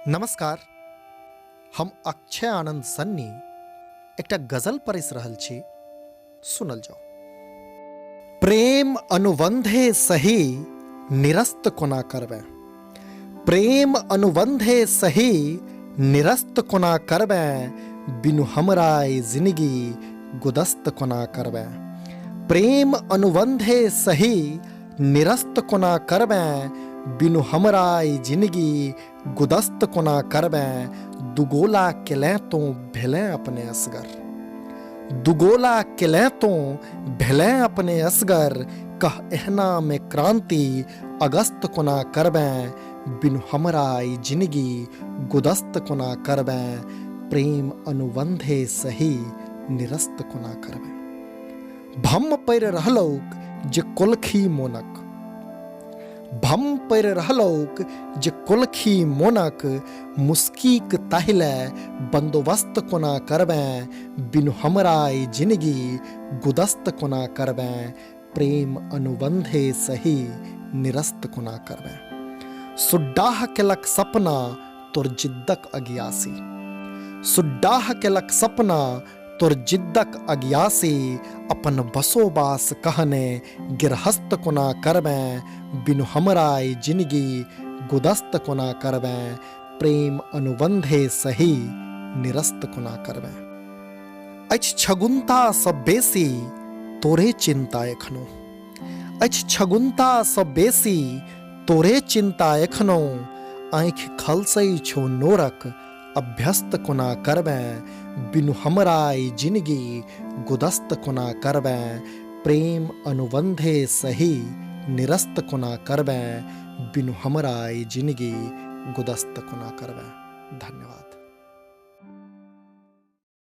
नमस्कार। हम अक्षय आनंद सन्नी एकटा गजल पढ़ि रहल छी, सुनल जाओ। प्रेम अनुबंधे सही निरस्त कोना करबे, प्रेम अनुबंधे सही निरस्त कोना करबे, बिनु हमरा ई जिंदगी गुदस्त कोना करबे। प्रेम अनुबंधे सही निरस्त कोना करबे, बिनु हमरा ई जिंदगी गुदस्त कोना करबे। दुगोला केलें तो भेलें अपने असगर, दुगोला केलें तो भेलें अपने असगर, कह एहना में क्रांति अगस्त कोना करबे, बिनु हमरा ई जिंदगी गुदस्त कोना करबे। प्रेम अनुबंधे सही निरस्त कोना करबे। भम पड़ि रहलौक जे कोलखी मोनक, भम पड़ि रहलौक जे कोलखी मोनक, मुस्कीक ताहिले बंदोबस्त कोना करबे, बिनु हमरा ई जिंदगी गुदस्त कोना करबे। प्रेम अनुबंधे सही निरस्त कोना करबे। सुड्डाह केलक सपना तोर जिद्दक अगियासी, सुड्डाह केलक सपना तोर जिद्दक अगियासी, अपन बसोबास कहने गिरहस्त कोना करबे, बिनु हमरा ई जिंदगी गुदस्त कोना करबे। प्रेम अनुबंधे सही निरस्त कोना करबे। अछि छगुन्ता सँ बेसी तोरे चिंता एखनो, अछि छगुन्ता सँ बेसी तोरे चिंता एखनो, आँखि खलसै छौ नोरक अभ्यस्त कोना करबे, बिनु हमरा ई जिंदगी गुदस्त कोना करबे। प्रेम अनुबंधे सही निरस्त कोना करबे, बिनु हमरा ई जिंदगी गुदस्त कोना करबे। धन्यवाद।